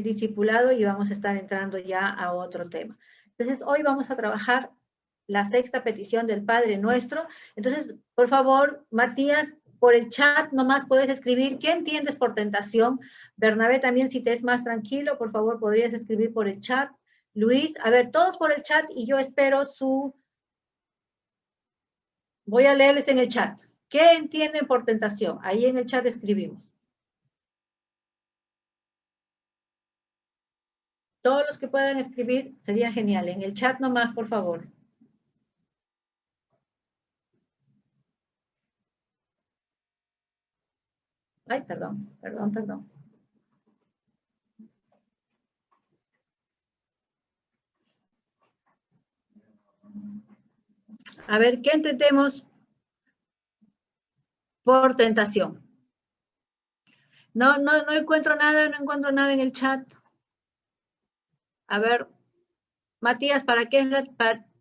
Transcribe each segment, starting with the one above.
discipulado y vamos a estar entrando ya a otro tema. Entonces, hoy vamos a trabajar la sexta petición del Padre Nuestro. Entonces, por favor, Matías, por el chat nomás puedes escribir qué entiendes por tentación. Bernabé también, si te es más tranquilo, por favor, podrías escribir por el chat. Luis, a ver, todos por el chat y yo espero su... Voy a leerles en el chat. ¿Qué entienden por tentación? Ahí en el chat escribimos. Todos los que puedan escribir sería genial. En el chat nomás, por favor. Ay, perdón. A ver, ¿qué entendemos por tentación? No encuentro nada en el chat. A ver, Matías,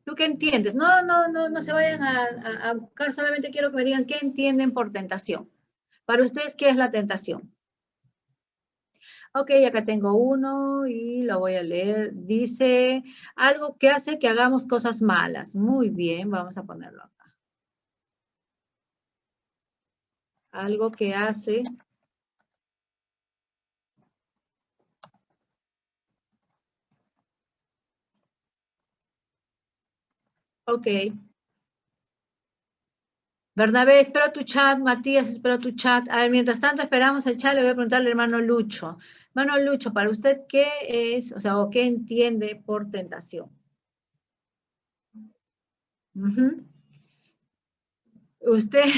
¿tú qué entiendes? No se vayan a buscar, solamente quiero que me digan qué entienden por tentación. Para ustedes, ¿qué es la tentación? Ok, acá tengo uno y lo voy a leer. Dice, algo que hace que hagamos cosas malas. Muy bien, vamos a ponerlo acá. Algo que hace... Ok. Bernabé, espero tu chat. Matías, espero tu chat. A ver, mientras tanto esperamos el chat, le voy a preguntar al hermano Lucho. Hermano Lucho, para usted, ¿qué es, o qué entiende por tentación? ¿Usted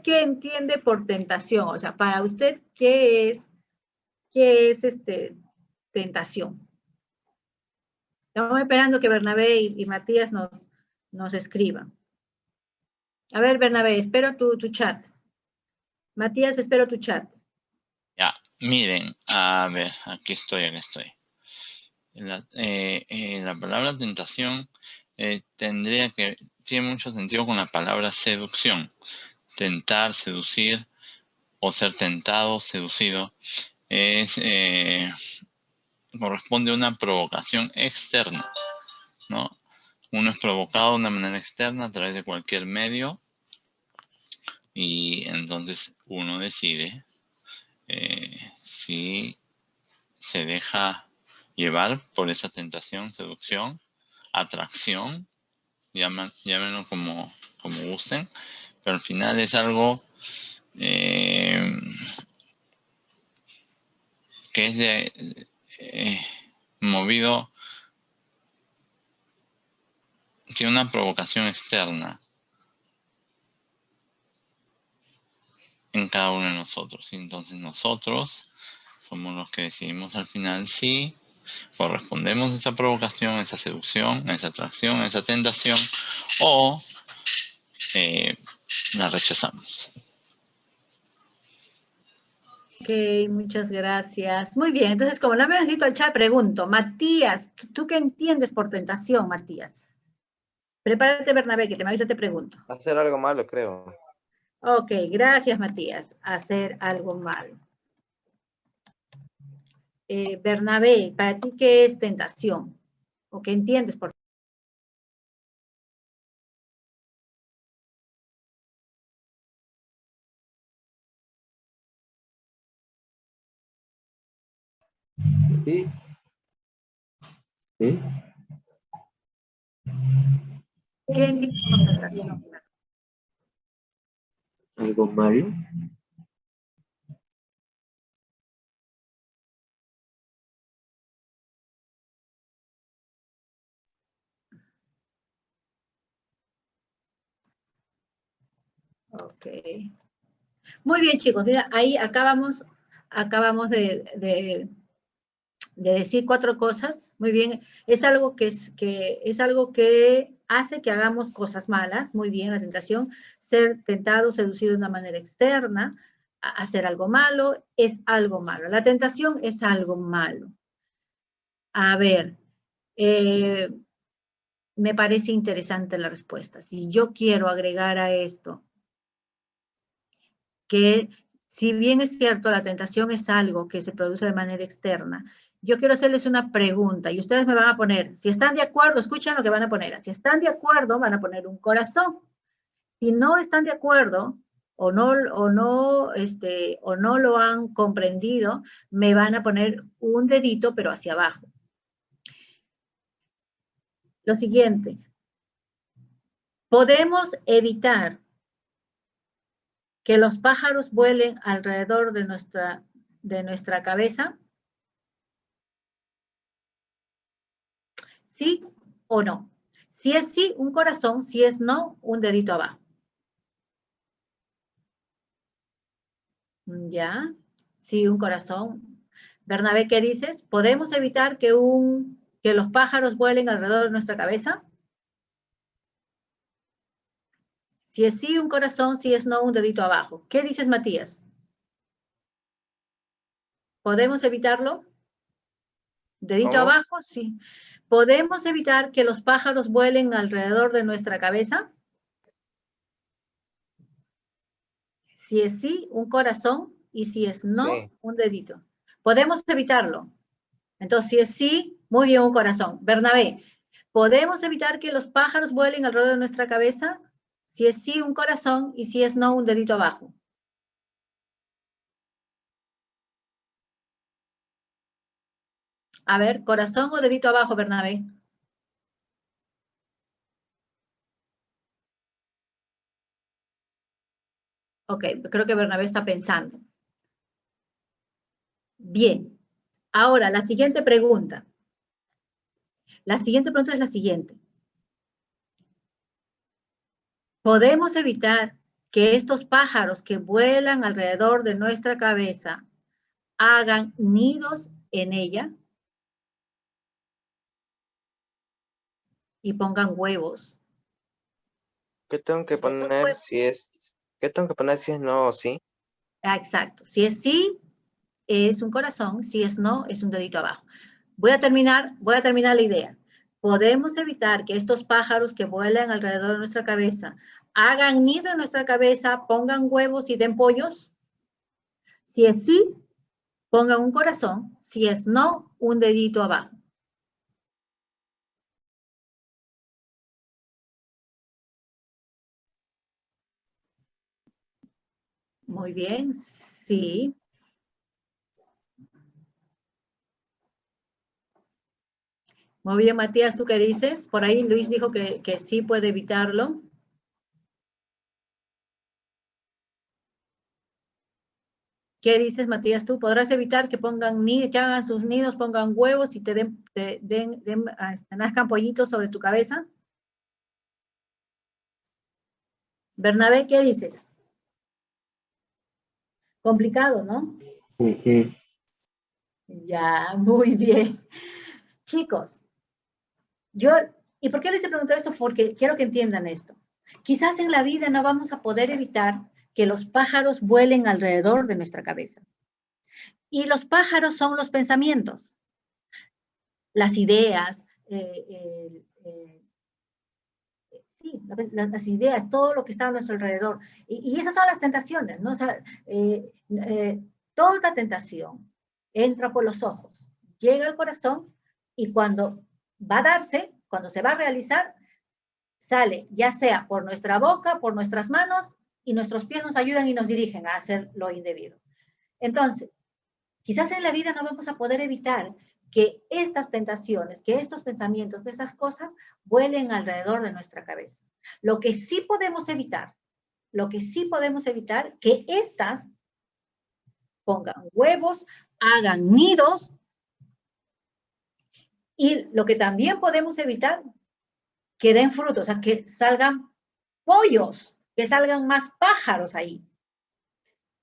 qué entiende por tentación? O sea, para usted, ¿qué es tentación? Estamos esperando que Bernabé y Matías nos escriban. A ver, Bernabé, espero tu chat. Matías, espero tu chat. Ya, miren, a ver, aquí estoy. La palabra tentación tiene mucho sentido con la palabra seducción. Tentar, seducir, o ser tentado, seducido, corresponde a una provocación externa, ¿no? Uno es provocado de una manera externa a través de cualquier medio y entonces uno decide si se deja llevar por esa tentación, seducción, atracción, llámenlo como gusten, pero al final es algo que es movido, tiene una provocación externa en cada uno de nosotros. Y entonces nosotros somos los que decidimos al final si correspondemos a esa provocación, a esa seducción, a esa atracción, a esa tentación, o la rechazamos. Ok, muchas gracias. Muy bien, entonces como no me han escrito al chat, pregunto, Matías, ¿tú qué entiendes por tentación, Matías? Prepárate, Bernabé, que ahorita te pregunto. Hacer algo malo, creo. Ok, gracias, Matías. Hacer algo malo. Bernabé, ¿para ti qué es tentación? ¿O qué entiendes por Sí. ¿Sí? ¿Qué entiendes por tentación? ¿Algo malo? Ok. Muy bien, chicos. Mira, ahí acabamos de decir 4 cosas. Muy bien. Es algo que hace que hagamos cosas malas. Muy bien, la tentación. Ser tentado, seducido de una manera externa, hacer algo malo, es algo malo. La tentación es algo malo. A ver, me parece interesante la respuesta. Si yo quiero agregar a esto que Si bien es cierto, la tentación es algo que se produce de manera externa, yo quiero hacerles una pregunta y ustedes me van a poner, si están de acuerdo, escuchen lo que van a poner. Si están de acuerdo, van a poner un corazón. Si no están de acuerdo o no lo han comprendido, me van a poner un dedito, pero hacia abajo. Lo siguiente, podemos evitar que los pájaros vuelen alrededor de nuestra cabeza. ¿Sí o no? Si es sí, un corazón, si es no, un dedito abajo. ¿Ya? Sí, un corazón. Bernabé, ¿qué dices? ¿Podemos evitar que los pájaros vuelen alrededor de nuestra cabeza? Si es sí, un corazón, si es no, un dedito abajo. ¿Qué dices, Matías? ¿Podemos evitarlo? ¿Dedito ¿Cómo? abajo? Sí. ¿Podemos evitar que los pájaros vuelen alrededor de nuestra cabeza? Si es sí, un corazón, y si es no, Sí. un dedito. ¿Podemos evitarlo? Entonces, si es sí, muy bien, un corazón. Bernabé, ¿podemos evitar que los pájaros vuelen alrededor de nuestra cabeza? Si es sí, un corazón, y si es no, un dedito abajo. A ver, corazón o dedito abajo, Bernabé. Ok, creo que Bernabé está pensando. Bien. Ahora, la siguiente pregunta. La siguiente pregunta es la siguiente. ¿Podemos evitar que estos pájaros que vuelan alrededor de nuestra cabeza hagan nidos en ella y pongan huevos? ¿Qué tengo que Y esos poner huevos, si es... ¿Qué tengo que poner si es no o sí? exacto. Si es sí, es un corazón. Si es no, es un dedito abajo. Voy a terminar la idea. ¿Podemos evitar que estos pájaros que vuelan alrededor de nuestra cabeza hagan nido en nuestra cabeza, pongan huevos y den pollos? Si es sí, pongan un corazón. Si es no, un dedito abajo. Muy bien, sí. Muy bien, Matías, ¿tú qué dices? Por ahí Luis dijo que sí puede evitarlo. ¿Qué dices, Matías, tú? ¿Podrás evitar que que hagan sus nidos, pongan huevos y te nazcan pollitos sobre tu cabeza? Bernabé, ¿qué dices? Complicado, ¿no? Ujú. Ya, muy bien. Chicos, ¿y por qué les he preguntado esto? Porque quiero que entiendan esto. Quizás en la vida no vamos a poder evitar que los pájaros vuelen alrededor de nuestra cabeza. Y los pájaros son los pensamientos, las ideas, sí, las ideas, todo lo que está a nuestro alrededor. Y esas son las tentaciones, ¿no? O sea, toda tentación entra por los ojos, llega al corazón y cuando va a darse, cuando se va a realizar, sale ya sea por nuestra boca, por nuestras manos y nuestros pies nos ayudan y nos dirigen a hacer lo indebido. Entonces, quizás en la vida no vamos a poder evitar que estas tentaciones, que estos pensamientos, que estas cosas vuelen alrededor de nuestra cabeza. Lo que sí podemos evitar, que estas pongan huevos, hagan nidos, y lo que también podemos evitar, que den frutos, o sea, que salgan pollos, que salgan más pájaros ahí.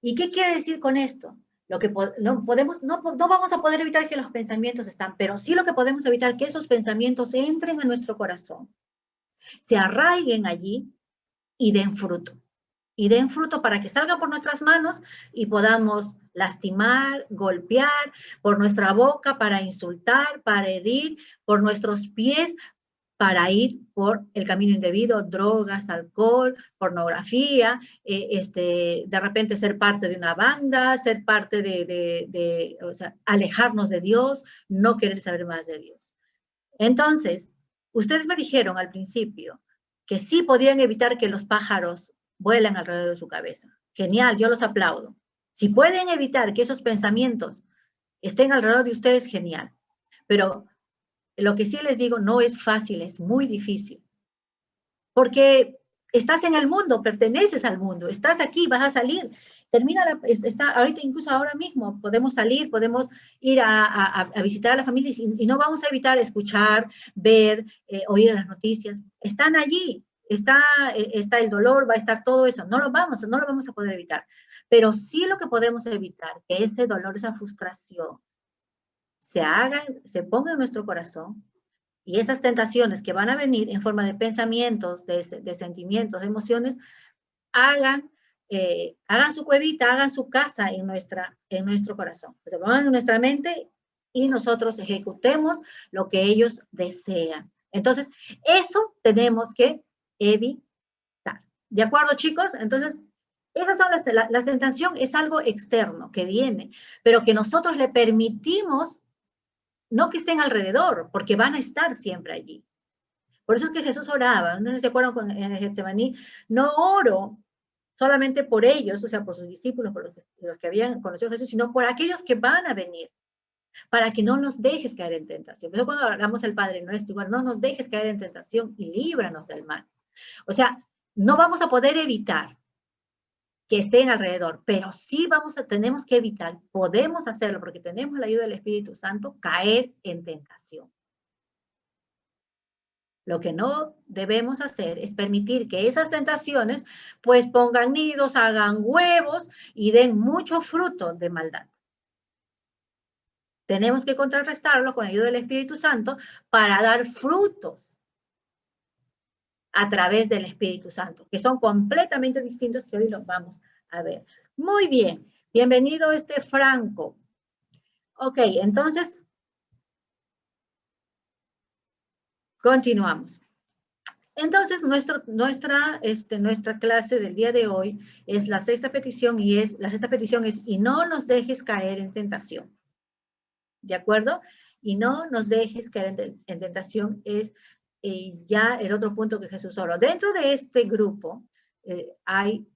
¿Y qué quiere decir con esto? Lo que no vamos a poder evitar que los pensamientos están, pero sí lo que podemos evitar que esos pensamientos entren a nuestro corazón, se arraiguen allí y den fruto. Y den fruto para que salgan por nuestras manos y podamos lastimar, golpear, por nuestra boca para insultar, para herir, por nuestros pies para ir por el camino indebido, drogas, alcohol, pornografía, de repente ser parte de una banda, ser parte o sea, alejarnos de Dios, no querer saber más de Dios. Entonces, ustedes me dijeron al principio que sí podían evitar que los pájaros vuelan alrededor de su cabeza. Genial, yo los aplaudo. Si pueden evitar que esos pensamientos estén alrededor de ustedes, genial. Pero lo que sí les digo, no es fácil, es muy difícil. Porque estás en el mundo, perteneces al mundo, estás aquí, vas a salir. Ahorita incluso ahora mismo podemos salir, podemos ir a visitar a la familia y no vamos a evitar escuchar, ver, oír las noticias. Están allí, está el dolor, va a estar todo eso. No lo vamos a poder evitar. Pero sí lo que podemos evitar, que ese dolor, esa frustración, se ponga en nuestro corazón, y esas tentaciones que van a venir en forma de pensamientos, de sentimientos, de emociones, hagan su cuevita, hagan su casa en nuestro corazón. Se pongan en nuestra mente y nosotros ejecutemos lo que ellos desean. Entonces, eso tenemos que evitar. ¿De acuerdo, chicos? Entonces, esas son la tentación, es algo externo que viene, pero que nosotros le permitimos. No que estén alrededor, porque van a estar siempre allí. Por eso es que Jesús oraba, no sé si se acuerdan en el Getsemaní, no oro solamente por ellos, o sea, por sus discípulos, por los que habían conocido a Jesús, sino por aquellos que van a venir, para que no nos dejes caer en tentación. Pero cuando hablamos al Padre Nuestro, igual, no nos dejes caer en tentación y líbranos del mal. O sea, no vamos a poder evitar que estén alrededor, pero sí tenemos que evitar, podemos hacerlo porque tenemos la ayuda del Espíritu Santo, caer en tentación. Lo que no debemos hacer es permitir que esas tentaciones pues pongan nidos, hagan huevos y den mucho fruto de maldad. Tenemos que contrarrestarlo con la ayuda del Espíritu Santo para dar frutos a través del Espíritu Santo, que son completamente distintos, que hoy los vamos a ver. Muy bien, bienvenido Franco. Ok, entonces, continuamos. Entonces, nuestra clase del día de hoy es la sexta petición y no nos dejes caer en tentación. ¿De acuerdo? Y no nos dejes caer en tentación es ya el otro punto que Jesús habló. Dentro de este grupo hay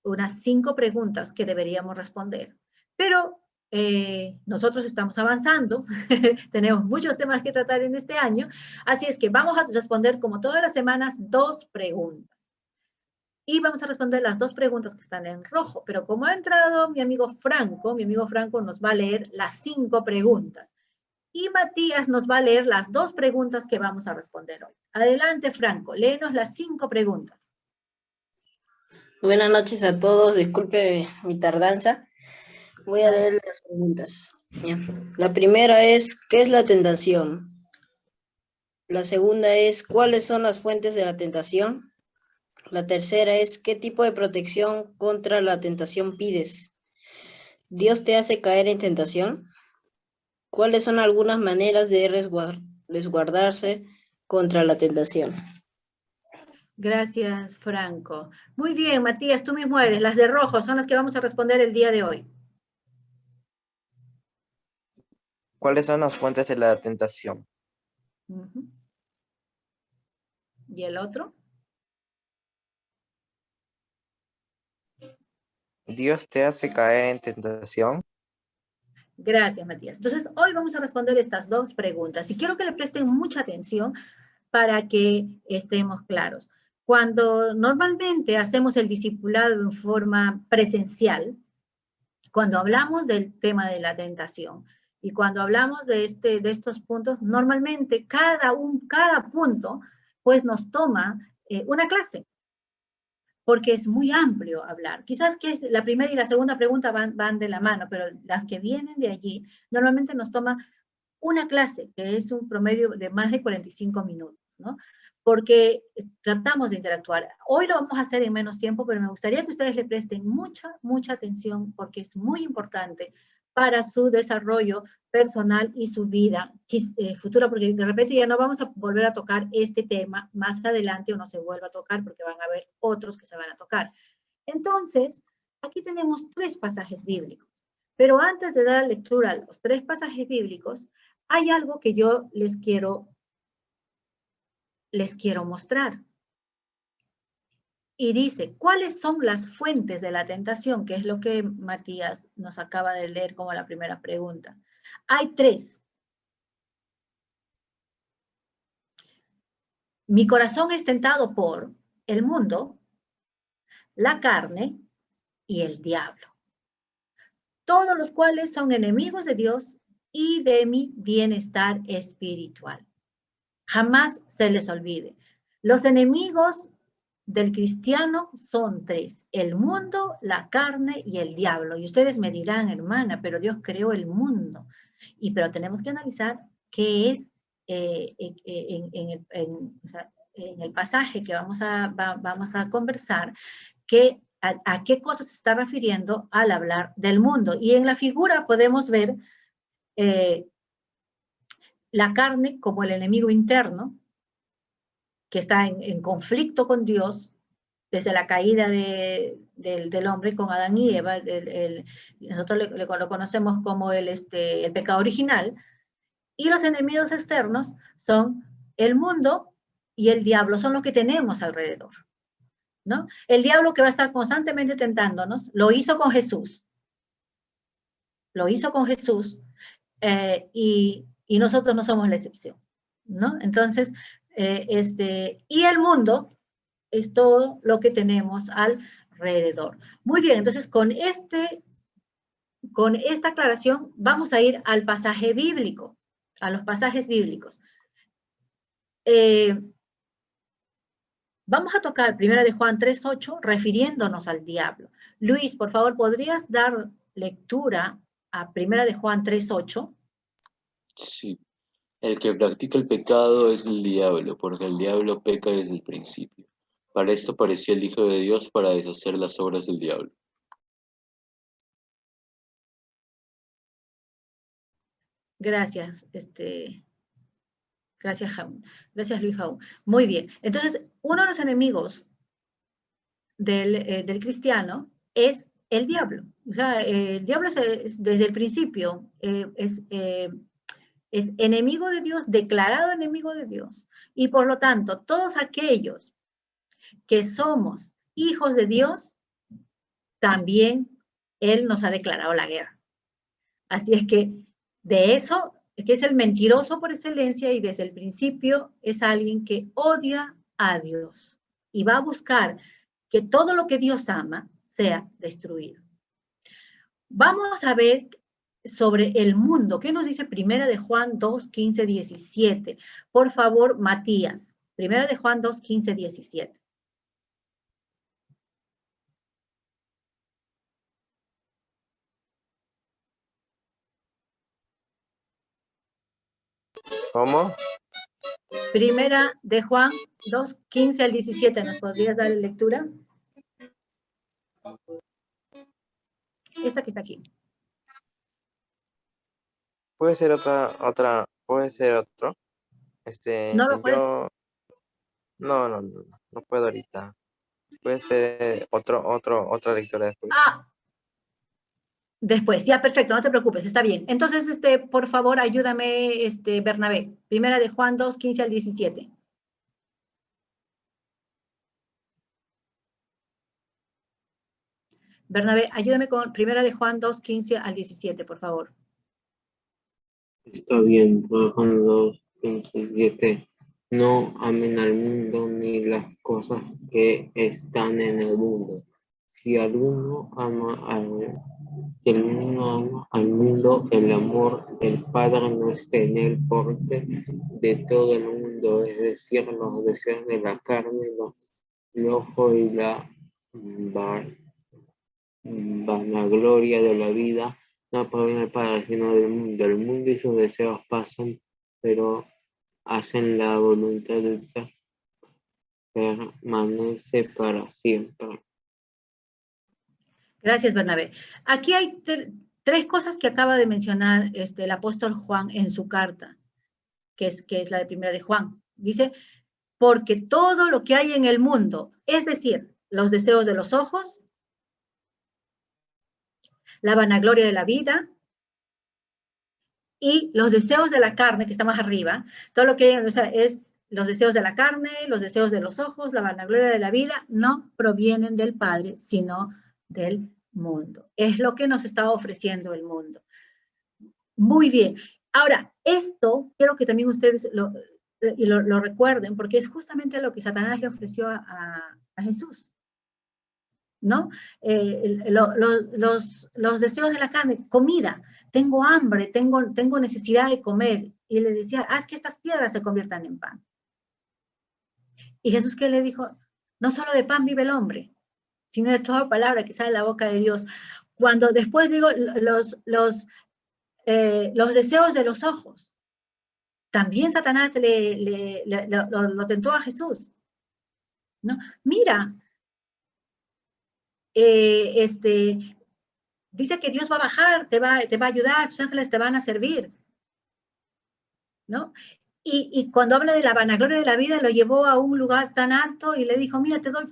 unas 5 preguntas que deberíamos responder, pero nosotros estamos avanzando, tenemos muchos temas que tratar en este año, así es que vamos a responder como todas las semanas 2 preguntas. Y vamos a responder las 2 preguntas que están en rojo, pero como ha entrado mi amigo Franco nos va a leer las 5 preguntas. Y Matías nos va a leer las 2 preguntas que vamos a responder hoy. Adelante, Franco, léenos las 5 preguntas. Buenas noches a todos, disculpe mi tardanza. Voy a leer las preguntas. Ya. La primera es, ¿qué es la tentación? La segunda es, ¿cuáles son las fuentes de la tentación? La tercera es, ¿qué tipo de protección contra la tentación pides? ¿Dios te hace caer en tentación? ¿Cuáles son algunas maneras de resguardarse contra la tentación? Gracias, Franco. Muy bien, Matías, tú mismo eres. Las de rojo son las que vamos a responder el día de hoy. ¿Cuáles son las fuentes de la tentación? ¿Y el otro? ¿Dios te hace caer en tentación? Gracias, Matías. Entonces, hoy vamos a responder estas 2 preguntas y quiero que le presten mucha atención para que estemos claros. Cuando normalmente hacemos el discipulado en forma presencial, cuando hablamos del tema de la tentación y cuando hablamos de estos puntos, normalmente cada punto pues nos toma una clase, porque es muy amplio hablar. Quizás que la primera y la segunda pregunta van de la mano, pero las que vienen de allí normalmente nos toma una clase, que es un promedio de más de 45 minutos, ¿no? Porque tratamos de interactuar. Hoy lo vamos a hacer en menos tiempo, pero me gustaría que ustedes le presten mucha atención, porque es muy importante para su desarrollo personal y su vida futura, porque de repente ya no vamos a volver a tocar este tema más adelante o no se vuelva a tocar porque van a haber otros que se van a tocar. Entonces, aquí tenemos 3 pasajes bíblicos, pero antes de dar lectura a los 3 pasajes bíblicos, hay algo que yo les quiero mostrar. Y dice, ¿cuáles son las fuentes de la tentación? Que es lo que Matías nos acaba de leer como la primera pregunta. Hay 3. Mi corazón es tentado por el mundo, la carne y el diablo, todos los cuales son enemigos de Dios y de mi bienestar espiritual. Jamás se les olvide. Los enemigos del cristiano son 3, el mundo, la carne y el diablo. Y ustedes me dirán, hermana, pero Dios creó el mundo. Pero tenemos que analizar qué es en el pasaje que vamos a conversar, a qué cosas se está refiriendo al hablar del mundo. Y en la figura podemos ver la carne como el enemigo interno, que está en conflicto con Dios desde la caída del hombre con Adán y Eva. Nosotros lo conocemos como el pecado original. Y los enemigos externos son el mundo y el diablo, son los que tenemos alrededor, ¿no? El diablo, que va a estar constantemente tentándonos, lo hizo con Jesús. Lo hizo con Jesús, y nosotros no somos la excepción, ¿no? Entonces, y el mundo es todo lo que tenemos alrededor. Muy bien, entonces con esta aclaración vamos a ir al pasaje bíblico, a los pasajes bíblicos. Vamos a tocar 1 de Juan 3:8, refiriéndonos al diablo. Luis, por favor, ¿podrías dar lectura a 1 de Juan 3:8? Sí. El que practica el pecado es el diablo, porque el diablo peca desde el principio. Para esto apareció el Hijo de Dios, para deshacer las obras del diablo. Gracias, gracias Luis Jaú. Muy bien, entonces uno de los enemigos del cristiano es el diablo. O sea, el diablo desde el principio es enemigo de Dios, declarado enemigo de Dios. Y por lo tanto, todos aquellos que somos hijos de Dios, también Él nos ha declarado la guerra. Así es que de eso, que es el mentiroso por excelencia, y desde el principio es alguien que odia a Dios y va a buscar que todo lo que Dios ama sea destruido. Vamos a ver sobre el mundo. ¿Qué nos dice 1 de Juan 2, 15, 17? Por favor, Matías. 1 de Juan 2, 15, 17. ¿Cómo? 1 de Juan 2, 15 al 17. ¿Nos podrías dar lectura? Esta que está aquí. Puede ser puede ser otro. No lo puedes. No puedo ahorita. Puede ser otra lectura después. Después, ya, perfecto, no te preocupes, está bien. Entonces, por favor, ayúdame, Bernabé. 1 de Juan 2, 15 al 17. Bernabé, ayúdame con 1 de Juan 2, 15 al 17, por favor. Está bien, Juan 2, 15, 17. No amen al mundo ni las cosas que están en el mundo. Si alguno ama al mundo, el amor del Padre no está en él, porque de todo el mundo, es decir, los deseos de la carne, el ojo y la vanagloria de la vida, no proviene del Padre, sino del mundo. El mundo y sus deseos pasan, pero hacen la voluntad de Dios, permanece para siempre. Gracias, Bernabé. Aquí hay 3 cosas que acaba de mencionar el apóstol Juan en su carta, que es la de primera de Juan. Dice, porque todo lo que hay en el mundo, es decir, los deseos de los ojos, la vanagloria de la vida y los deseos de la carne, que está más arriba, todo lo que hay, o sea, es los deseos de la carne, los deseos de los ojos, la vanagloria de la vida, no provienen del Padre, sino del mundo. Es lo que nos está ofreciendo el mundo. Muy bien. Ahora, esto quiero que también ustedes lo recuerden, porque es justamente lo que Satanás le ofreció a Jesús, ¿no? Los deseos de la carne, comida, tengo hambre, tengo necesidad de comer, y le decía, haz que estas piedras se conviertan en pan. Y Jesús, ¿qué le dijo? No solo de pan vive el hombre, sino de toda palabra que sale de la boca de Dios. Cuando después digo los deseos de los ojos, también Satanás lo tentó a Jesús, ¿no? Mira, dice que Dios va a bajar, te va a ayudar, tus ángeles te van a servir, ¿no? Y cuando habla de la vanagloria de la vida, lo llevó a un lugar tan alto y le dijo, mira, te doy,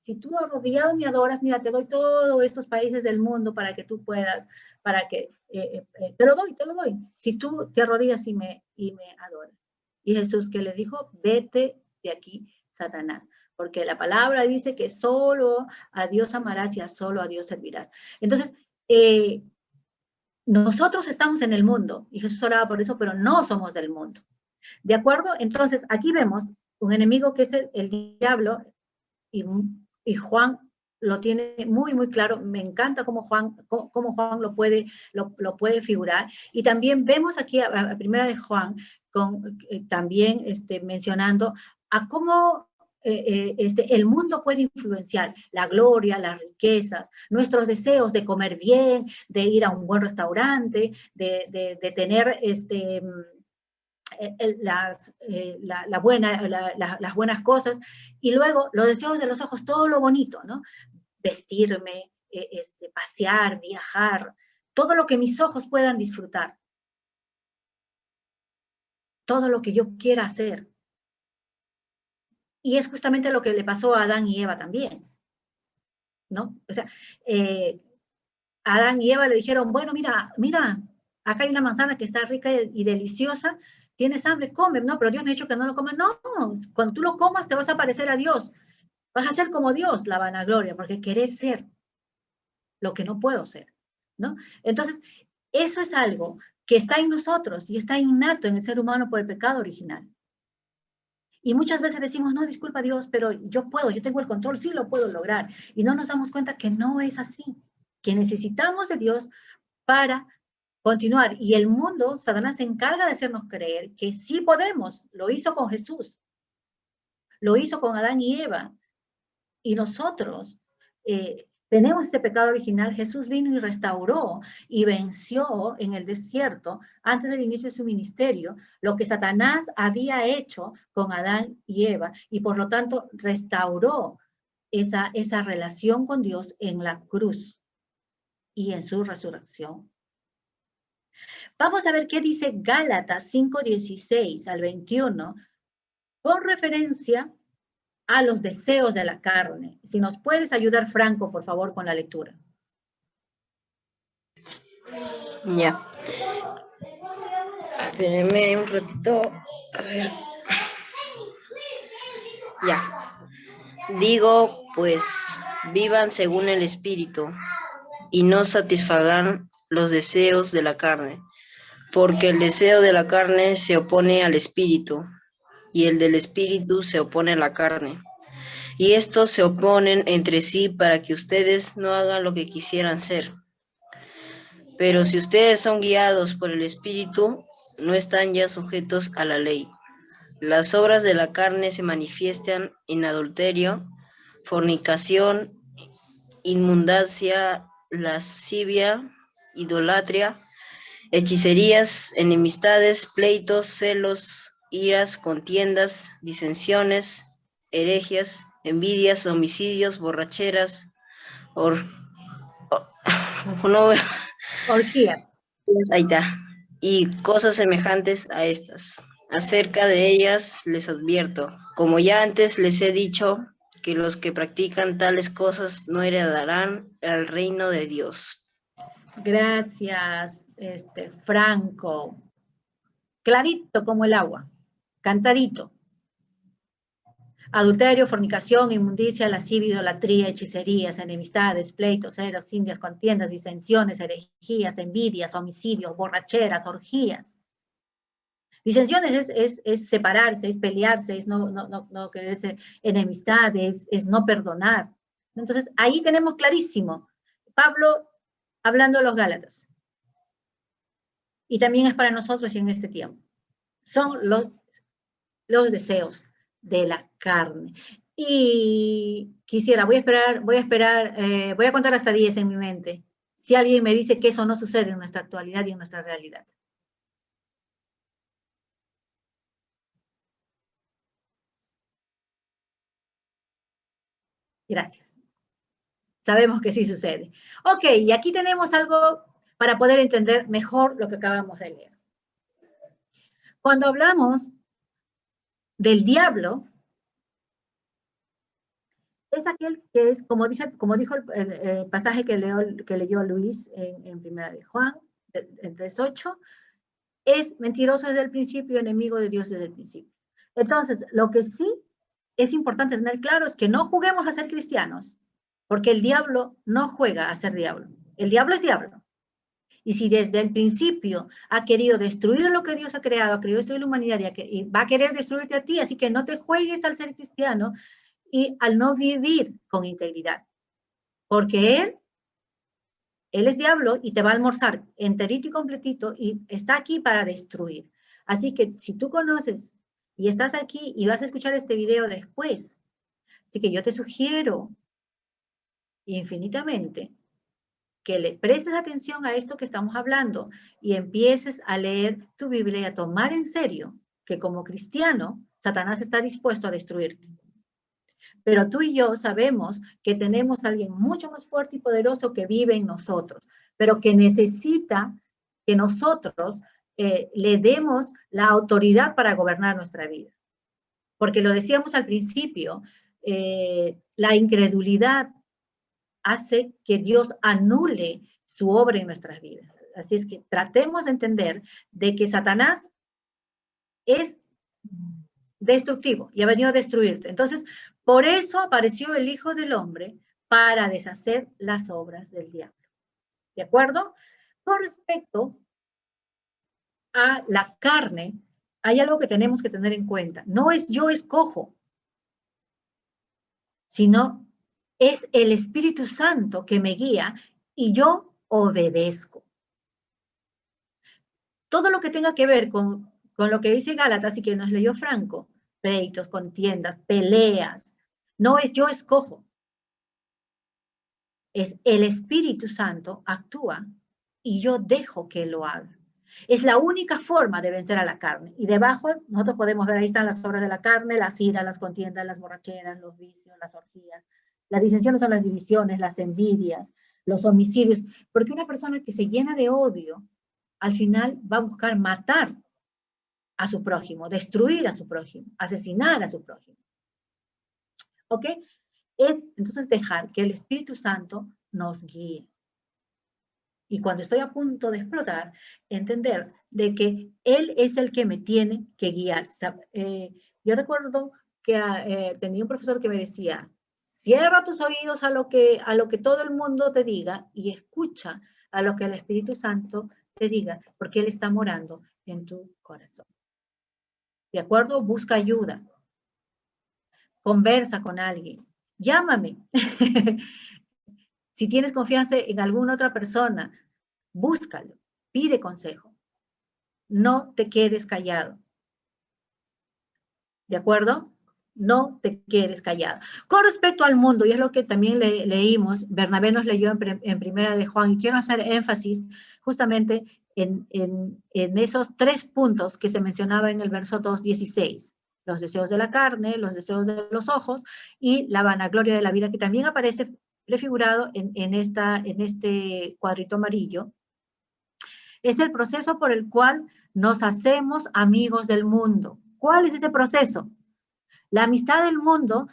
si tú arrodillado me adoras, mira, te doy todos estos países del mundo para que tú puedas, para que, te lo doy, si tú te arrodillas y me adoras. Y Jesús que le dijo, vete de aquí, Satanás, porque la palabra dice que solo a Dios amarás y solo a Dios servirás. Entonces, nosotros estamos en el mundo, y Jesús oraba por eso, pero no somos del mundo. ¿De acuerdo? Entonces, aquí vemos un enemigo que es el diablo, y Juan lo tiene muy, muy claro. Me encanta cómo Juan lo puede figurar. Y también vemos aquí a primera de Juan, también mencionando a cómo el mundo puede influenciar la gloria, las riquezas, nuestros deseos de comer bien, de ir a un buen restaurante, de tener las buenas cosas, y luego los deseos de los ojos, todo lo bonito, ¿no? Vestirme, pasear, viajar, todo lo que mis ojos puedan disfrutar, todo lo que yo quiera hacer. Y es justamente lo que le pasó a Adán y Eva también, ¿no? O sea, Adán y Eva le dijeron, bueno, mira, acá hay una manzana que está rica y deliciosa, tienes hambre, come, no, pero Dios me ha dicho que no lo comas. No, cuando tú lo comas te vas a parecer a Dios, vas a ser como Dios, la vanagloria, porque querer ser lo que no puedo ser, ¿no? Entonces, eso es algo que está en nosotros y está innato en el ser humano por el pecado original. Y muchas veces decimos, no, disculpa Dios, pero yo tengo el control, sí lo puedo lograr. Y no nos damos cuenta que no es así, que necesitamos de Dios para continuar. Y el mundo, Satanás se encarga de hacernos creer que sí podemos. Lo hizo con Jesús. Lo hizo con Adán y Eva. Y nosotros tenemos este pecado original. Jesús vino y restauró y venció en el desierto, antes del inicio de su ministerio, lo que Satanás había hecho con Adán y Eva. Y por lo tanto, restauró esa relación con Dios en la cruz y en su resurrección. Vamos a ver qué dice Gálatas 5:16 al 21, con referencia a los deseos de la carne. Si nos puedes ayudar, Franco, por favor, con la lectura. Ya. Espérenme un ratito. A ver. Ya. Digo, pues, vivan según el Espíritu y no satisfagan los deseos de la carne, porque el deseo de la carne se opone al Espíritu, y el del Espíritu se opone a la carne. Y estos se oponen entre sí para que ustedes no hagan lo que quisieran ser. Pero si ustedes son guiados por el Espíritu, no están ya sujetos a la ley. Las obras de la carne se manifiestan en adulterio, fornicación, inmundacia, lascivia, idolatría, hechicerías, enemistades, pleitos, celos, iras, contiendas, disensiones, herejías, envidias, homicidios, borracheras, Orgías. Ahí está. Y cosas semejantes a estas. Acerca de ellas les advierto, como ya antes les he dicho, que los que practican tales cosas no heredarán el reino de Dios. Gracias, Franco. Clarito como el agua, cantadito. Adulterio, fornicación, inmundicia, lascivia, idolatría, hechicerías, enemistades, pleitos, celos, indias, contiendas, disensiones, herejías, envidias, homicidios, borracheras, orgías. Disensiones es separarse, es pelearse, es no quererse, enemistades, es no perdonar. Entonces, ahí tenemos clarísimo, Pablo hablando a los Gálatas. Y también es para nosotros y en este tiempo. Son los deseos de la carne. Y quisiera, voy a contar hasta 10 en mi mente. Si alguien me dice que eso no sucede en nuestra actualidad y en nuestra realidad. Gracias. Sabemos que sí sucede. Ok, y aquí tenemos algo para poder entender mejor lo que acabamos de leer. Cuando hablamos del diablo, es aquel que es, como dijo el pasaje que leyó Luis en Primera de Juan, en 3:8, es mentiroso desde el principio, enemigo de Dios desde el principio. Entonces, lo que sí es importante tener claro es que no juguemos a ser cristianos, porque el diablo no juega a ser diablo. El diablo es diablo. Y si desde el principio ha querido destruir lo que Dios ha creado, ha querido destruir la humanidad y va a querer destruirte a ti, así que no te juegues al ser cristiano y al no vivir con integridad. Porque él es diablo y te va a almorzar enterito y completito y está aquí para destruir. Así que si tú conoces y estás aquí y vas a escuchar este video después, así que yo te sugiero infinitamente que le prestes atención a esto que estamos hablando y empieces a leer tu Biblia y a tomar en serio que como cristiano, Satanás está dispuesto a destruirte. Pero tú y yo sabemos que tenemos a alguien mucho más fuerte y poderoso que vive en nosotros, pero que necesita que nosotros le demos la autoridad para gobernar nuestra vida. Porque lo decíamos al principio, la incredulidad hace que Dios anule su obra en nuestras vidas. Así es que tratemos de entender de que Satanás es destructivo y ha venido a destruirte. Entonces, por eso apareció el Hijo del Hombre para deshacer las obras del diablo. ¿De acuerdo? Con respecto a la carne, hay algo que tenemos que tener en cuenta. No es yo escojo, sino es el Espíritu Santo que me guía y yo obedezco. Todo lo que tenga que ver con lo que dice Gálatas y que nos leyó Franco, pleitos, contiendas, peleas, no es yo escojo. Es el Espíritu Santo actúa y yo dejo que lo haga. Es la única forma de vencer a la carne. Y debajo nosotros podemos ver, ahí están las obras de la carne, las iras, las contiendas, las borracheras, los vicios, las orgías. Las disensiones son las divisiones, las envidias, los homicidios. Porque una persona que se llena de odio, al final va a buscar matar a su prójimo, destruir a su prójimo, asesinar a su prójimo. ¿Ok? Es entonces dejar que el Espíritu Santo nos guíe. Y cuando estoy a punto de explotar, entender de que Él es el que me tiene que guiar. Yo recuerdo que tenía un profesor que me decía, cierra tus oídos a lo que todo el mundo te diga y escucha a lo que el Espíritu Santo te diga, porque Él está morando en tu corazón. ¿De acuerdo? Busca ayuda. Conversa con alguien. Llámame. Si tienes confianza en alguna otra persona, búscalo, pide consejo. No te quedes callado. ¿De acuerdo? No te quedes callado. Con respecto al mundo, y es lo que también leímos, Bernabé nos leyó en Primera de Juan, y quiero hacer énfasis justamente en esos 3 puntos que se mencionaba en el verso 2:16. Los deseos de la carne, los deseos de los ojos y la vanagloria de la vida, que también aparece prefigurado en este cuadrito amarillo, Es el proceso por el cual nos hacemos amigos del mundo. ¿Cuál es ese proceso? La amistad del mundo,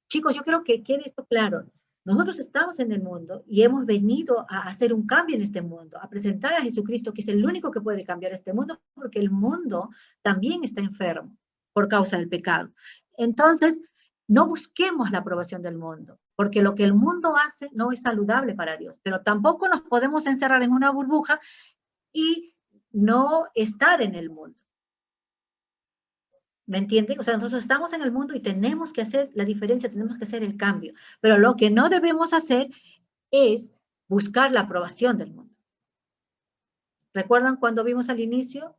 chicos, yo creo que quede esto claro. Nosotros estamos en el mundo y hemos venido a hacer un cambio en este mundo, a presentar a Jesucristo, que es el único que puede cambiar este mundo, porque el mundo también está enfermo por causa del pecado. Entonces, no busquemos la aprobación del mundo, porque lo que el mundo hace no es saludable para Dios, pero tampoco nos podemos encerrar en una burbuja y no estar en el mundo. ¿Me entienden? O sea, nosotros estamos en el mundo y tenemos que hacer la diferencia, tenemos que hacer el cambio. Pero lo que no debemos hacer es buscar la aprobación del mundo. ¿Recuerdan cuando vimos al inicio?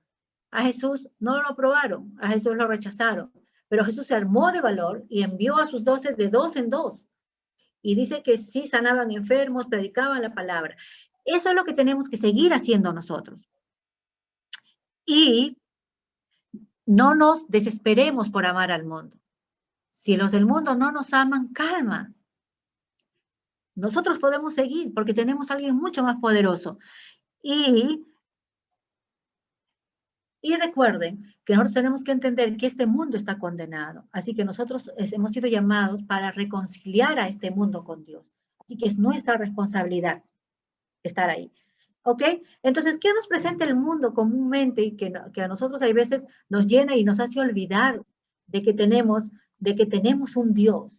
A Jesús no lo aprobaron, a Jesús lo rechazaron. Pero Jesús se armó de valor y envió a sus 12 de 2 en 2. Y dice que sí sanaban enfermos, predicaban la palabra. Eso es lo que tenemos que seguir haciendo nosotros. Y no nos desesperemos por amar al mundo. Si los del mundo no nos aman, calma. Nosotros podemos seguir porque tenemos a alguien mucho más poderoso. Y recuerden que nosotros tenemos que entender que este mundo está condenado. Así que nosotros hemos sido llamados para reconciliar a este mundo con Dios. Así que es nuestra responsabilidad estar ahí. ¿Ok? Entonces, ¿qué nos presenta el mundo comúnmente y que a nosotros hay veces nos llena y nos hace olvidar de que tenemos un Dios?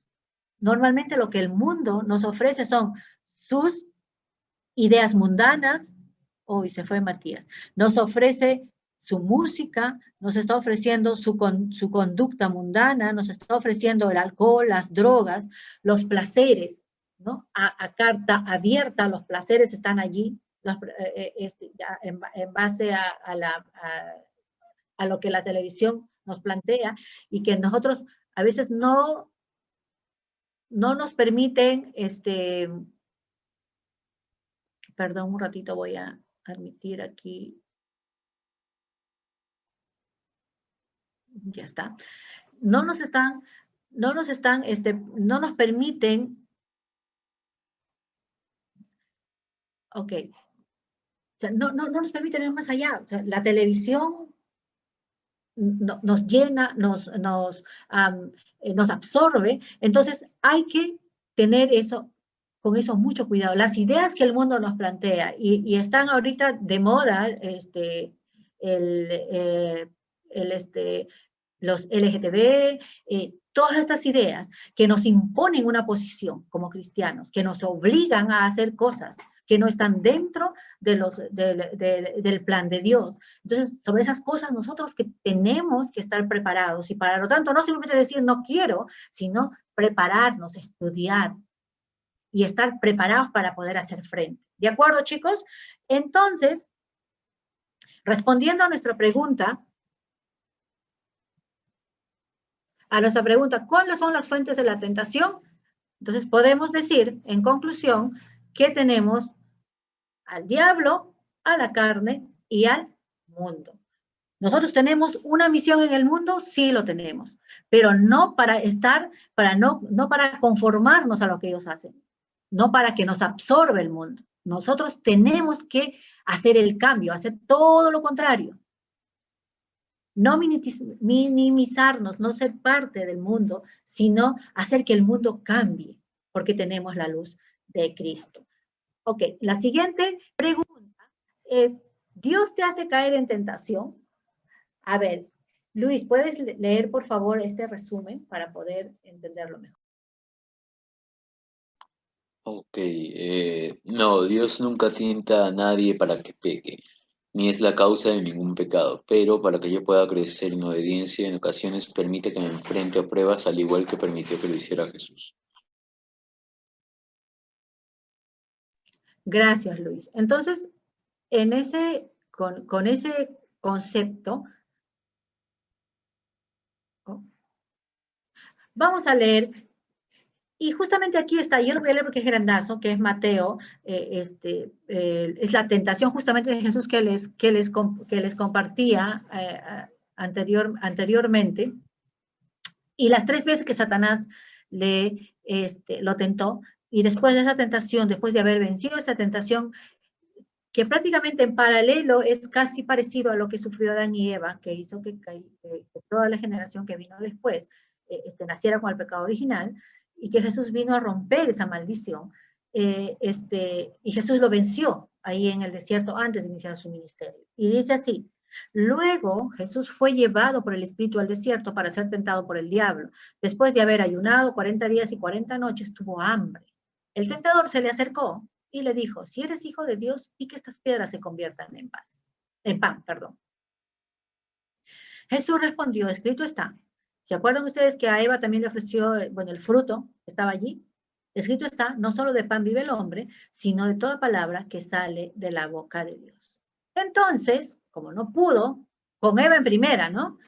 Normalmente lo que el mundo nos ofrece son sus ideas mundanas. Hoy se fue Matías. Nos ofrece su música, nos está ofreciendo su conducta mundana, nos está ofreciendo el alcohol, las drogas, los placeres, ¿no? A carta abierta, los placeres están allí, en base a lo que la televisión nos plantea, y que nosotros a veces no nos permiten, perdón, un ratito voy a admitir aquí. Ya está. No nos permiten, ok, o sea, no nos permiten ir más allá. O sea, la televisión nos llena, nos absorbe, entonces hay que tener con eso mucho cuidado. Las ideas que el mundo nos plantea, y están ahorita de moda, los LGTB, todas estas ideas que nos imponen una posición como cristianos, que nos obligan a hacer cosas que no están dentro del plan de Dios. Entonces, sobre esas cosas nosotros que tenemos que estar preparados, y para lo tanto no simplemente decir no quiero, sino prepararnos, estudiar y estar preparados para poder hacer frente. ¿De acuerdo, chicos? Entonces, respondiendo a nuestra pregunta, ¿cuáles son las fuentes de la tentación? Entonces podemos decir, en conclusión, que tenemos al diablo, a la carne y al mundo. ¿Nosotros tenemos una misión en el mundo? Sí, lo tenemos, pero no para no para conformarnos a lo que ellos hacen, no para que nos absorbe el mundo. Nosotros tenemos que hacer el cambio, hacer todo lo contrario. No minimizarnos, no ser parte del mundo, sino hacer que el mundo cambie, porque tenemos la luz de Cristo. Ok, la siguiente pregunta es, ¿Dios te hace caer en tentación? A ver, Luis, ¿puedes leer por favor este resumen para poder entenderlo mejor? Ok, no, Dios nunca tienta a nadie para que peque, ni es la causa de ningún pecado, pero para que yo pueda crecer en obediencia, en ocasiones permite que me enfrente a pruebas, al igual que permitió que lo hiciera Jesús. Gracias, Luis. Entonces, con ese concepto, vamos a leer, y justamente aquí está, yo lo voy a leer porque es grandazo, que es Mateo, es la tentación justamente de Jesús que les compartía anteriormente, y las 3 veces que Satanás lo tentó, y después de esa tentación, después de haber vencido esa tentación, que prácticamente en paralelo es casi parecido a lo que sufrió Adán y Eva, que hizo que toda la generación que vino después naciera con el pecado original, y que Jesús vino a romper esa maldición, y Jesús lo venció ahí en el desierto antes de iniciar su ministerio. Y dice así: luego Jesús fue llevado por el Espíritu al desierto para ser tentado por el diablo. Después de haber ayunado 40 días y 40 noches, tuvo hambre. El tentador se le acercó y le dijo: si eres hijo de Dios, y que estas piedras se conviertan en pan. Jesús respondió: escrito está. ¿Se acuerdan ustedes que a Eva también le ofreció, el fruto estaba allí? Escrito está: no solo de pan vive el hombre, sino de toda palabra que sale de la boca de Dios. Entonces, como no pudo, con Eva en primera, ¿no?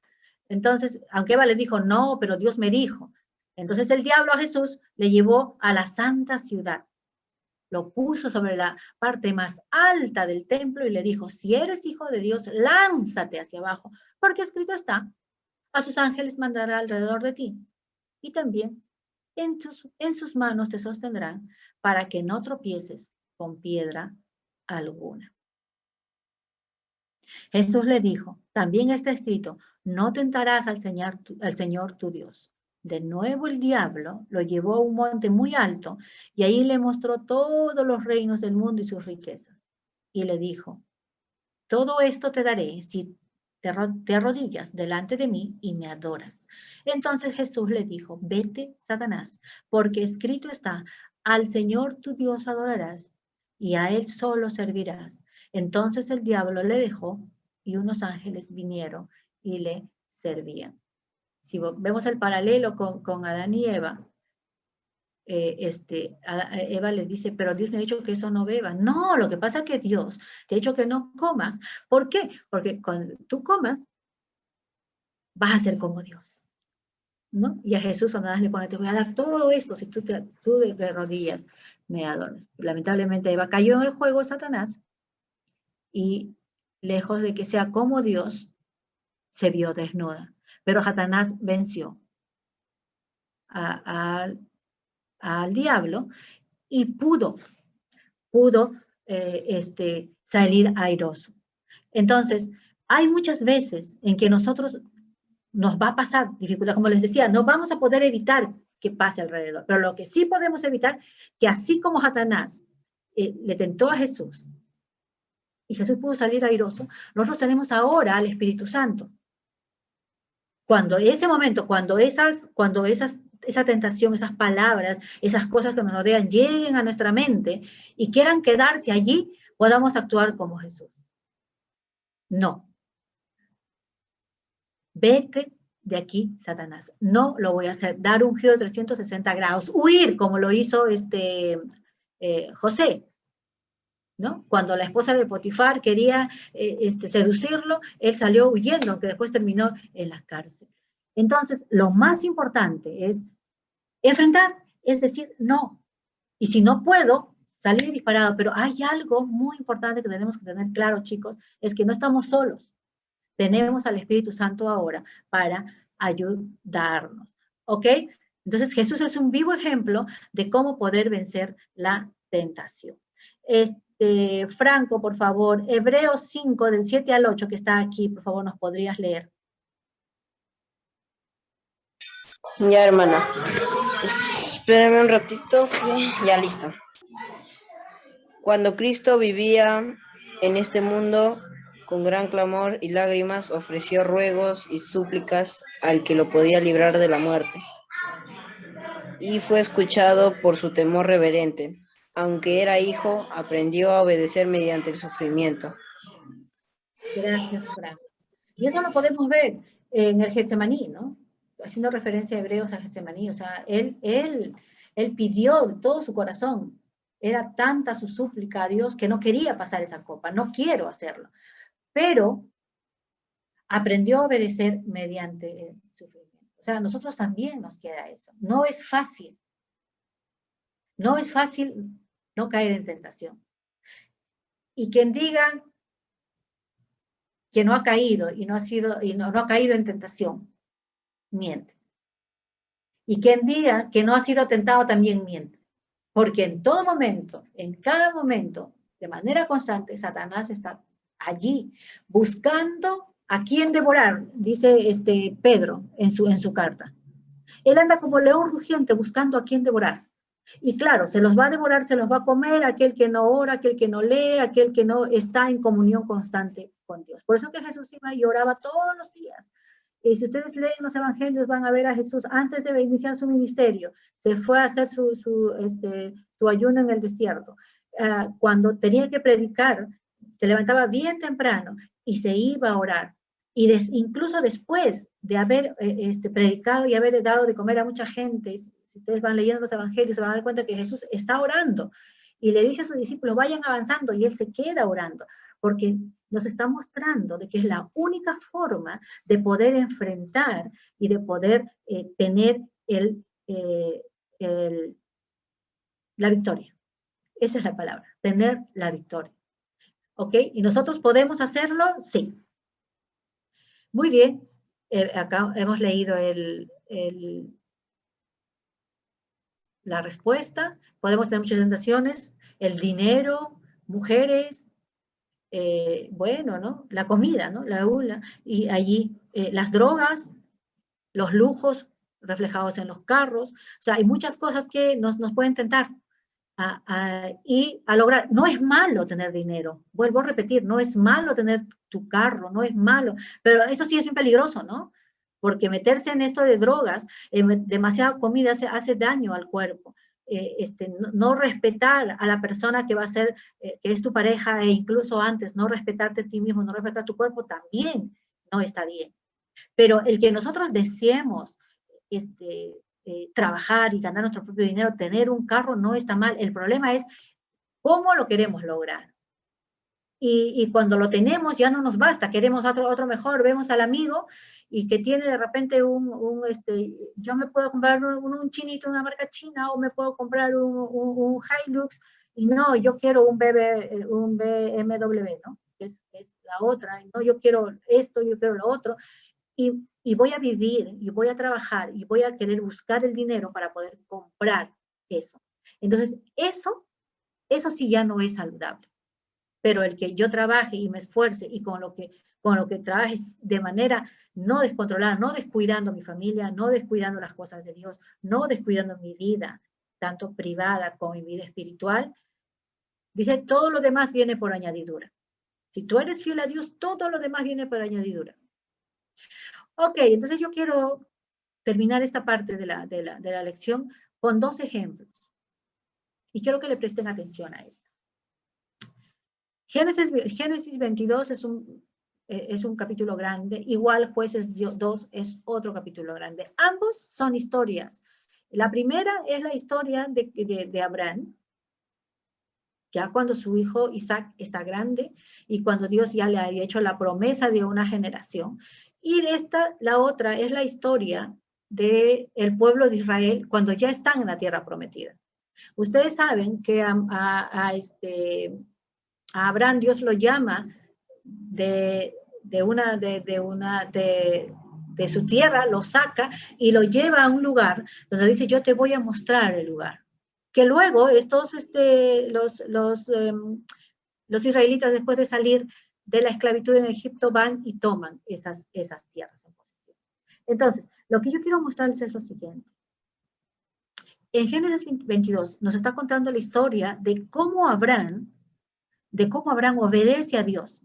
Entonces, aunque Eva le dijo, no, pero Dios me dijo. Entonces el diablo a Jesús le llevó a la santa ciudad. Lo puso sobre la parte más alta del templo y le dijo: si eres hijo de Dios, lánzate hacia abajo, porque escrito está: a sus ángeles mandará alrededor de ti, y también en sus manos te sostendrán, para que no tropieces con piedra alguna. Jesús le dijo: también está escrito: no tentarás al Señor tu Dios. De nuevo el diablo lo llevó a un monte muy alto y ahí le mostró todos los reinos del mundo y sus riquezas. Y le dijo: todo esto te daré si te arrodillas delante de mí y me adoras. Entonces Jesús le dijo: vete, Satanás, porque escrito está: al Señor tu Dios adorarás y a Él solo servirás. Entonces el diablo le dejó y unos ángeles vinieron y le servían. Si vemos el paralelo con Adán y Eva, Eva le dice: pero Dios me ha dicho que eso no beba. No, lo que pasa es que Dios te ha dicho que no comas. ¿Por qué? Porque cuando tú comas, vas a ser como Dios, ¿no? Y a Jesús Satanás le pone: te voy a dar todo esto si tú de rodillas me adoras. Lamentablemente Eva cayó en el juego de Satanás y lejos de que sea como Dios, se vio desnuda. Pero Satanás venció al diablo y pudo salir airoso. Entonces, hay muchas veces en que nosotros nos va a pasar dificultad, como les decía, no vamos a poder evitar que pase alrededor, pero lo que sí podemos evitar, que así como Satanás le tentó a Jesús, y Jesús pudo salir airoso, nosotros tenemos ahora al Espíritu Santo. Cuando ese momento, cuando esa tentación, esas palabras, esas cosas que nos rodean lleguen a nuestra mente y quieran quedarse allí, podamos actuar como Jesús. No. Vete de aquí, Satanás. No lo voy a hacer. Dar un giro de 360 grados. Huir, como lo hizo José, ¿no? Cuando la esposa de Potifar quería seducirlo, él salió huyendo, aunque después terminó en la cárcel. Entonces, lo más importante es enfrentar, es decir, no. Y si no puedo, salir disparado. Pero hay algo muy importante que tenemos que tener claro, chicos, es que no estamos solos. Tenemos al Espíritu Santo ahora para ayudarnos. ¿Ok? Entonces, Jesús es un vivo ejemplo de cómo poder vencer la tentación. Franco, por favor, Hebreos 5, del 7 al 8, que está aquí, por favor, ¿nos podrías leer? Ya, hermana. Espérame un ratito, que ya listo. Cuando Cristo vivía en este mundo, con gran clamor y lágrimas, ofreció ruegos y súplicas al que lo podía librar de la muerte. Y fue escuchado por su temor reverente. Aunque era hijo, aprendió a obedecer mediante el sufrimiento. Gracias, Franco. Y eso lo podemos ver en el Getsemaní, ¿no? Haciendo referencia a Hebreos a Getsemaní. O sea, él pidió de todo su corazón. Era tanta su súplica a Dios que no quería pasar esa copa. No quiero hacerlo. Pero aprendió a obedecer mediante el sufrimiento. O sea, a nosotros también nos queda eso. No es fácil. No es fácil no caer en tentación. Y quien diga que no ha caído y no ha caído en tentación, miente. Y quien diga que no ha sido tentado también miente. Porque en todo momento, en cada momento, de manera constante, Satanás está allí buscando a quién devorar, dice Pedro en su carta. Él anda como león rugiente buscando a quién devorar. Y claro, se los va a devorar, se los va a comer aquel que no ora, aquel que no lee, aquel que no está en comunión constante con Dios. Por eso que Jesús iba y oraba todos los días. Y si ustedes leen los evangelios, van a ver a Jesús antes de iniciar su ministerio. Se fue a hacer su ayuno en el desierto. Cuando tenía que predicar, se levantaba bien temprano y se iba a orar. Y incluso después de haber predicado y haber dado de comer a mucha gente, si ustedes van leyendo los evangelios, se van a dar cuenta que Jesús está orando y le dice a sus discípulos, vayan avanzando, y él se queda orando, porque nos está mostrando de que es la única forma de poder enfrentar y de poder tener la victoria. Esa es la palabra, tener la victoria. ¿Ok? ¿Y nosotros podemos hacerlo? Sí. Muy bien. Acá hemos leído la respuesta. Podemos tener muchas tentaciones. El dinero, mujeres, bueno, ¿no? La comida, ¿no? La gula. Y allí las drogas, los lujos reflejados en los carros. O sea, hay muchas cosas que nos pueden tentar. Y a lograr, no es malo tener dinero, vuelvo a repetir, no es malo tener tu carro, no es malo, pero eso sí es muy peligroso, ¿no? Porque meterse en esto de drogas, demasiada comida hace daño al cuerpo. No respetar a la persona que va a ser, que es tu pareja, e incluso antes, no respetarte a ti mismo, no respetar tu cuerpo, también no está bien. Pero el que nosotros deseemos, trabajar y ganar nuestro propio dinero, tener un carro no está mal. El problema es cómo lo queremos lograr. Y cuando lo tenemos ya no nos basta, queremos otro mejor. Vemos al amigo y que tiene de repente yo me puedo comprar un chinito, una marca china, o me puedo comprar un Hilux, y no, yo quiero un BMW, ¿no? Que es la otra, no, yo quiero esto, yo quiero lo otro. Y voy a vivir, y voy a trabajar, y voy a querer buscar el dinero para poder comprar eso. Entonces, eso sí ya no es saludable. Pero el que yo trabaje y me esfuerce, y con lo que trabaje de manera no descontrolada, no descuidando mi familia, no descuidando las cosas de Dios, no descuidando mi vida, tanto privada como mi vida espiritual, dice, todo lo demás viene por añadidura. Si tú eres fiel a Dios, todo lo demás viene por añadidura. Ok, entonces yo quiero terminar esta parte de la lección con 2 ejemplos. Y quiero que le presten atención a esto. Génesis 22 es un capítulo grande, igual Jueces 2 es otro capítulo grande. Ambos son historias. La primera es la historia de Abraham, ya cuando su hijo Isaac está grande y cuando Dios ya le había hecho la promesa de una generación. Y la otra es la historia del pueblo de Israel cuando ya están en la tierra prometida. Ustedes saben que a Abraham Dios lo llama de su tierra, lo saca y lo lleva a un lugar donde dice, yo te voy a mostrar el lugar. Que luego los israelitas, después de salir de la esclavitud en Egipto, van y toman esas tierras en posesión. Entonces, lo que yo quiero mostrarles es lo siguiente. En Génesis 22 nos está contando la historia de cómo Abraham obedece a Dios.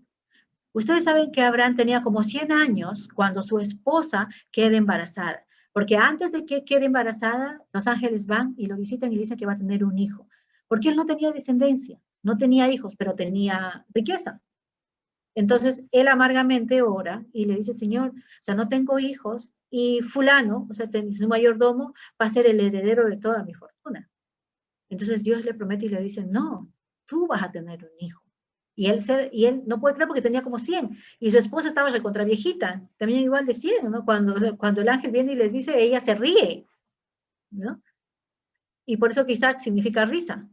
Ustedes saben que Abraham tenía como 100 años cuando su esposa queda embarazada, porque antes de que quede embarazada, los ángeles van y lo visitan y le dicen que va a tener un hijo, porque él no tenía descendencia, no tenía hijos, pero tenía riqueza. Entonces, él amargamente ora y le dice, Señor, o sea, no tengo hijos, y fulano, o sea, su mayordomo, va a ser el heredero de toda mi fortuna. Entonces Dios le promete y le dice, no, tú vas a tener un hijo. Y él no puede creer porque tenía como 100. Y su esposa estaba recontra viejita, también igual de 100, ¿no? Cuando el ángel viene y les dice, ella se ríe, ¿no? Y por eso que Isaac significa risa,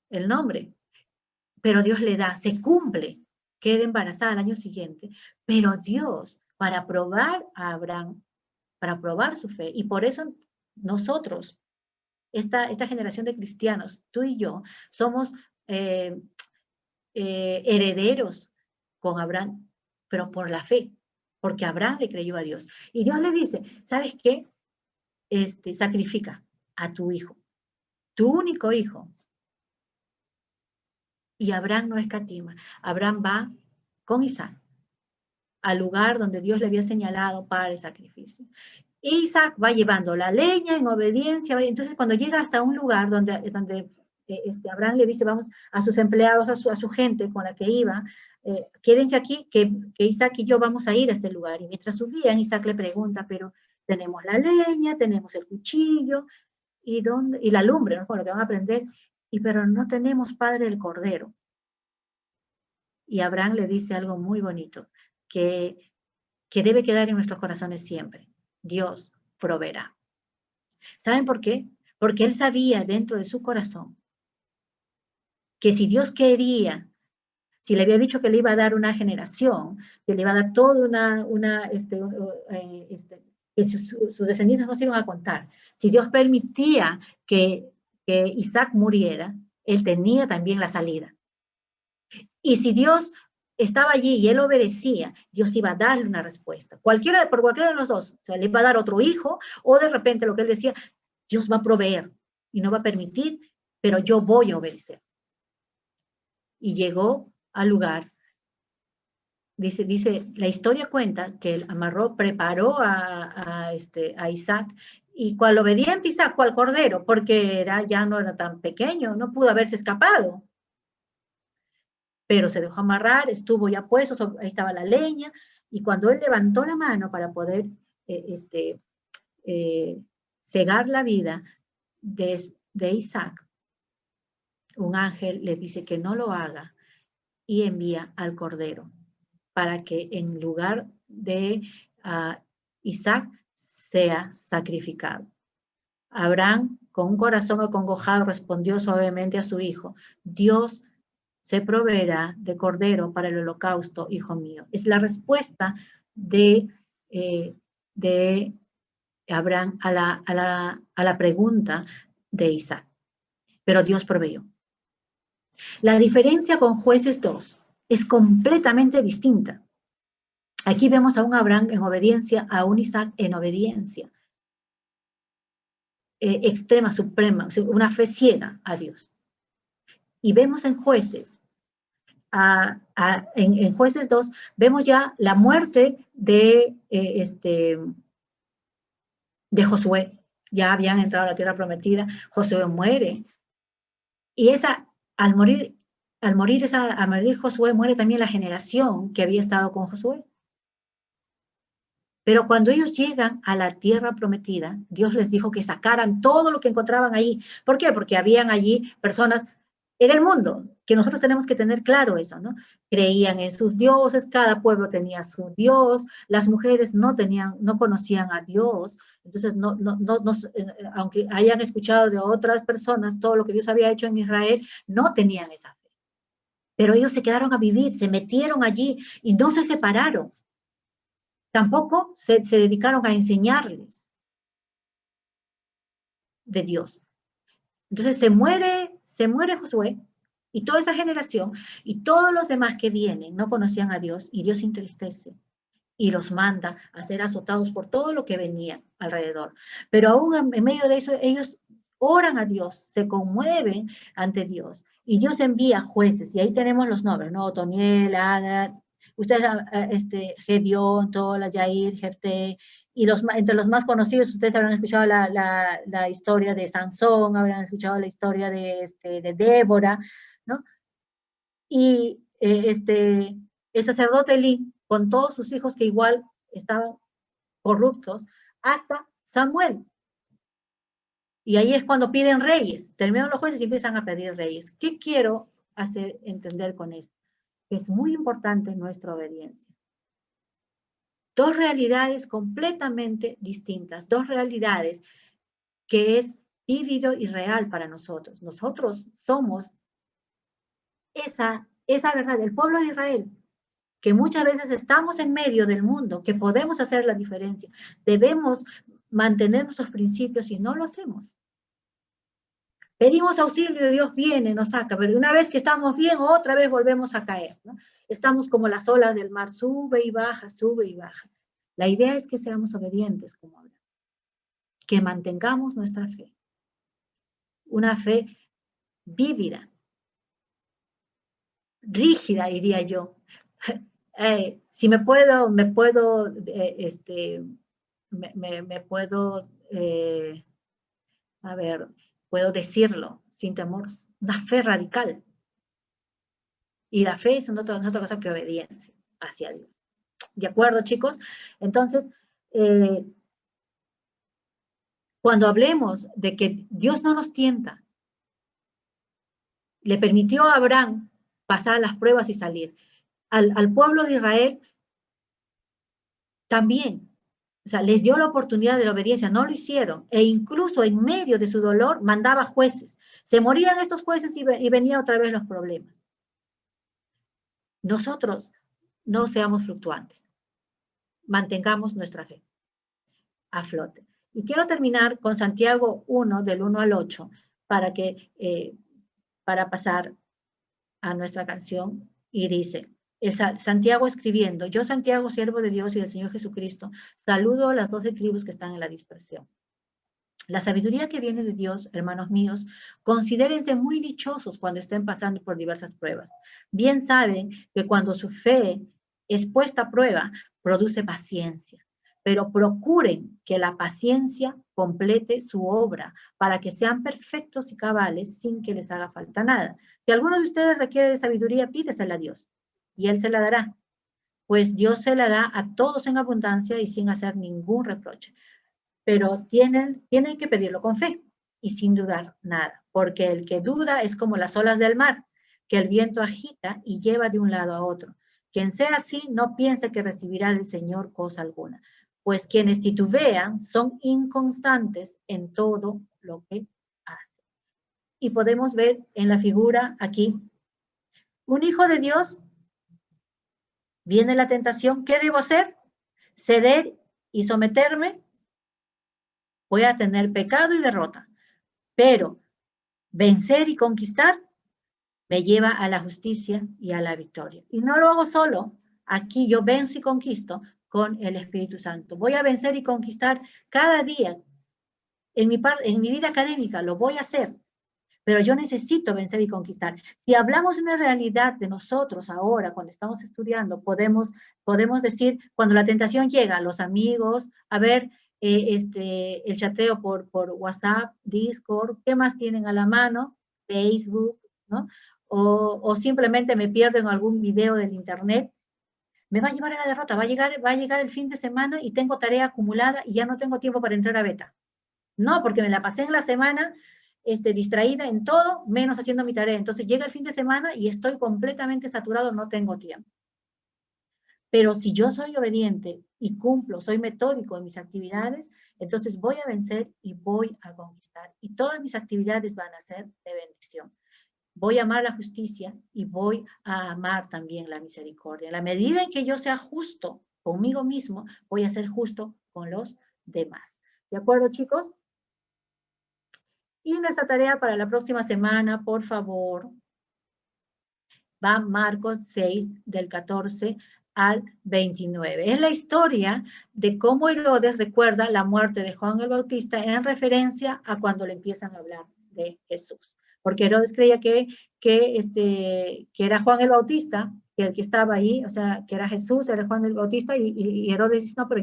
el nombre. Pero Dios le da, se cumple, queda embarazada al año siguiente. Pero Dios, para probar a Abraham, para probar su fe, y por eso nosotros, esta generación de cristianos, tú y yo, somos herederos con Abraham, pero por la fe, porque Abraham le creyó a Dios. Y Dios le dice, ¿sabes qué? Sacrifica a tu hijo, tu único hijo. Y Abraham no escatima. Abraham va con Isaac al lugar donde Dios le había señalado para el sacrificio. Isaac va llevando la leña en obediencia. Entonces, cuando llega hasta un lugar donde Abraham le dice, vamos, a sus empleados, a su gente con la que iba, quédense aquí, que Isaac y yo vamos a ir a este lugar. Y mientras subían, Isaac le pregunta, pero tenemos la leña, tenemos el cuchillo, y la lumbre, ¿no? Con lo que van a aprender, pero no tenemos, padre, el cordero. Y Abraham le dice algo muy bonito, que debe quedar en nuestros corazones siempre. Dios proveerá. ¿Saben por qué? Porque él sabía dentro de su corazón que si Dios quería, si le había dicho que le iba a dar una generación, que le iba a dar toda que sus descendientes no se iban a contar. Si Dios permitía que Isaac muriera, él tenía también la salida. Y si Dios estaba allí y él obedecía, Dios iba a darle una respuesta. Por cualquiera de los dos, o sea, le iba a dar otro hijo, o de repente lo que él decía, Dios va a proveer y no va a permitir, pero yo voy a obedecer. Y llegó al lugar. Dice, la historia cuenta que él preparó a Isaac, y cual obediente Isaac, cual cordero, porque ya no era tan pequeño, no pudo haberse escapado. Pero se dejó amarrar, estuvo ya puesto, ahí estaba la leña, y cuando él levantó la mano para poder cegar la vida de Isaac, un ángel le dice que no lo haga y envía al cordero para que en lugar de Isaac sea sacrificado. Abraham, con un corazón acongojado, respondió suavemente a su hijo, Dios se proveerá de cordero para el holocausto, hijo mío. Es la respuesta de Abraham a la pregunta de Isaac. Pero Dios proveyó. La diferencia con Jueces 2 es completamente distinta. Aquí vemos a un Abraham en obediencia, a un Isaac en obediencia extrema, suprema, una fe ciega a Dios. Y vemos en Jueces, en Jueces 2, vemos ya la muerte de Josué. Ya habían entrado a la tierra prometida, Josué muere. Y al morir Josué, muere también la generación que había estado con Josué. Pero cuando ellos llegan a la tierra prometida, Dios les dijo que sacaran todo lo que encontraban ahí. ¿Por qué? Porque habían allí personas en el mundo, que nosotros tenemos que tener claro eso, ¿no? Creían en sus dioses, cada pueblo tenía su dios, las mujeres no conocían a Dios, entonces aunque hayan escuchado de otras personas todo lo que Dios había hecho en Israel, no tenían esa fe. Pero ellos se quedaron a vivir, se metieron allí y no se separaron. Tampoco se dedicaron a enseñarles de Dios. Entonces se muere Josué y toda esa generación y todos los demás que vienen no conocían a Dios y Dios se entristece y los manda a ser azotados por todo lo que venía alrededor. Pero aún en medio de eso ellos oran a Dios, se conmueven ante Dios y Dios envía jueces y ahí tenemos los nombres, ¿no? Otoniel, Adad, ustedes, Gedeón, Tola, Yair, Jefté, y entre los más conocidos, ustedes habrán escuchado la historia de Sansón, habrán escuchado la historia de Débora, ¿no? Y el sacerdote Elí, con todos sus hijos que igual estaban corruptos, hasta Samuel. Y ahí es cuando piden reyes, terminan los jueces y empiezan a pedir reyes. ¿Qué quiero hacer entender con esto? Es muy importante nuestra obediencia. Dos realidades completamente distintas, dos realidades que es vívido y real para nosotros. Nosotros somos esa verdad, el pueblo de Israel, que muchas veces estamos en medio del mundo, que podemos hacer la diferencia. Debemos mantener nuestros principios y no lo hacemos. Pedimos auxilio y Dios viene, nos saca, pero una vez que estamos bien, otra vez volvemos a caer, ¿no? Estamos como las olas del mar, sube y baja, sube y baja. La idea es que seamos obedientes, como hablamos, que mantengamos nuestra fe, una fe vívida, rígida, diría yo. Si me puedo, puedo decirlo sin temor, una fe radical. Y la fe es otra cosa que obediencia hacia Dios. ¿De acuerdo, chicos? Entonces, cuando hablemos de que Dios no nos tienta, le permitió a Abraham pasar las pruebas y salir. Al pueblo de Israel también, o sea, les dio la oportunidad de la obediencia, no lo hicieron, e incluso en medio de su dolor mandaba jueces. Se morían estos jueces y venían otra vez los problemas. Nosotros no seamos fluctuantes, mantengamos nuestra fe a flote. Y quiero terminar con Santiago 1, del 1 al 8, para pasar a nuestra canción, y dice, Santiago escribiendo, yo Santiago, siervo de Dios y del Señor Jesucristo, saludo a las 12 tribus que están en la dispersión. La sabiduría que viene de Dios, hermanos míos, considérense muy dichosos cuando estén pasando por diversas pruebas. Bien saben que cuando su fe es puesta a prueba, produce paciencia. Pero procuren que la paciencia complete su obra para que sean perfectos y cabales sin que les haga falta nada. Si alguno de ustedes requiere de sabiduría, pídesela a Dios y Él se la dará. Pues Dios se la da a todos en abundancia y sin hacer ningún reproche. Pero tienen que pedirlo con fe y sin dudar nada, porque el que duda es como las olas del mar, que el viento agita y lleva de un lado a otro. Quien sea así, no piense que recibirá del Señor cosa alguna, pues quienes titubean son inconstantes en todo lo que hacen. Y podemos ver en la figura aquí, un hijo de Dios, viene la tentación, ¿qué debo hacer? Ceder y someterme. Voy a tener pecado y derrota, pero vencer y conquistar me lleva a la justicia y a la victoria. Y no lo hago solo, aquí yo venzo y conquisto con el Espíritu Santo. Voy a vencer y conquistar cada día. En mi vida académica lo voy a hacer, pero yo necesito vencer y conquistar. Si hablamos de una realidad de nosotros ahora, cuando estamos estudiando, podemos decir, cuando la tentación llega, los amigos, a ver, el chateo por WhatsApp, Discord, ¿qué más tienen a la mano? Facebook, ¿no? O simplemente me pierdo en algún video del internet, me va a llevar a la derrota, va a llegar el fin de semana y tengo tarea acumulada y ya no tengo tiempo para entrar a beta. No, porque me la pasé en la semana distraída en todo, menos haciendo mi tarea. Entonces llega el fin de semana y estoy completamente saturado, no tengo tiempo. Pero si yo soy obediente y cumplo, soy metódico en mis actividades, entonces voy a vencer y voy a conquistar. Y todas mis actividades van a ser de bendición. Voy a amar la justicia y voy a amar también la misericordia. En la medida en que yo sea justo conmigo mismo, voy a ser justo con los demás. ¿De acuerdo, chicos? Y nuestra tarea para la próxima semana, por favor, va Marcos 6, del 14 al 29. Es la historia de cómo Herodes recuerda la muerte de Juan el Bautista en referencia a cuando le empiezan a hablar de Jesús. Porque Herodes creía que era Juan el Bautista, que el que estaba ahí, o sea, que era Jesús, era Juan el Bautista, y Herodes dice, no, pero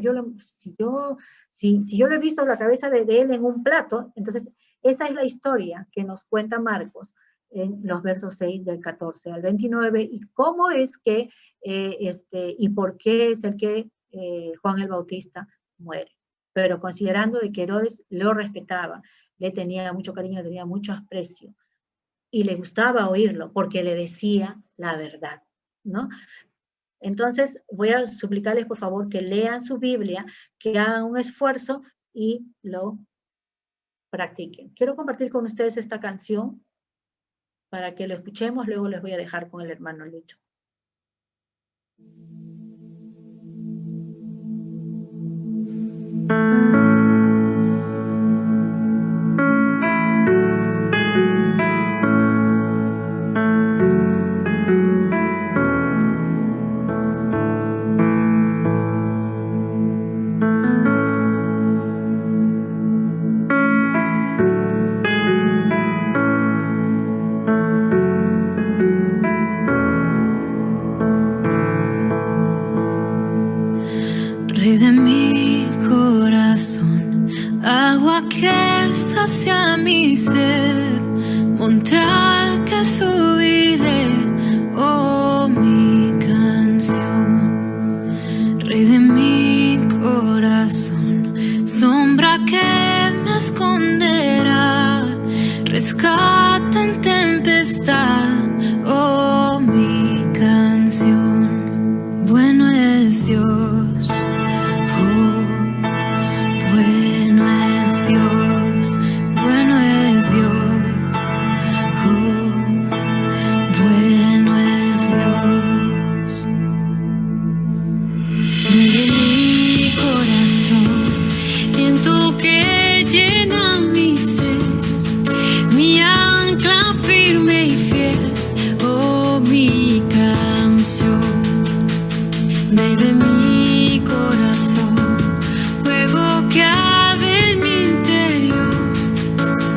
si yo le he visto la cabeza de él en un plato, entonces esa es la historia que nos cuenta Marcos en los versos 6 del 14 al 29, y cómo es que, y por qué es el que Juan el Bautista muere. Pero considerando de que Herodes lo respetaba, le tenía mucho cariño, le tenía mucho aprecio, y le gustaba oírlo porque le decía la verdad, ¿no? Entonces, voy a suplicarles, por favor, que lean su Biblia, que hagan un esfuerzo y lo practiquen. Quiero compartir con ustedes esta canción para que lo escuchemos, luego les voy a dejar con el hermano Lucho. agua que sacia mi sed, monte al que subiré, oh mi canción, Rey de mi corazón, sombra que me esconderá, rescate en tempestad, oh mi canción. Bueno es Dios, oh, bueno es Dios, bueno es Dios, oh, bueno es Dios. Desde mi corazón, siento que llena mi ser, mi ancla firme y fiel, oh mi canción. Desde mi corazón, fuego que arde en mi interior,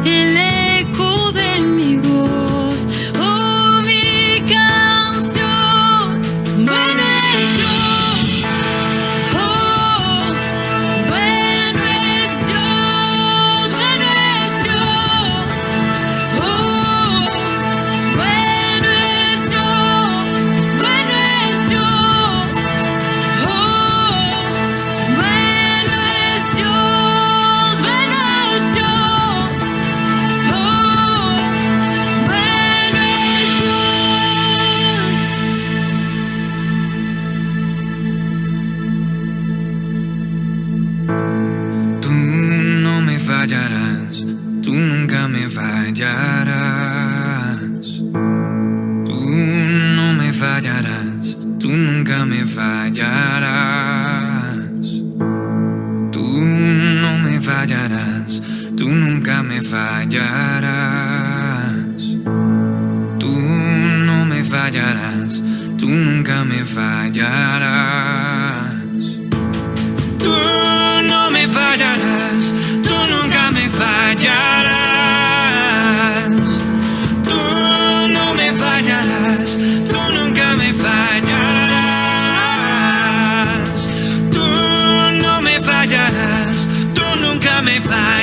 el eco de mi voz, oh mi canción. Bueno es Dios, oh, bueno es Dios, bueno es Dios, oh, bueno es Dios, bueno es Dios, oh, bueno es Dios, bueno es Dios, oh, bueno es Dios. Tú no me fallarás, tú nunca me fallarás. Tú no me fallarás, tú nunca me fallarás. Tú no me fallarás, tú nunca me fallarás. Tú no me fallarás, tú nunca me fallarás. Tú no me fallarás, tú nunca me fallarás. Tú no me fallarás, tú nunca me fallarás. Tú no me fallarás, tú nunca me fallarás.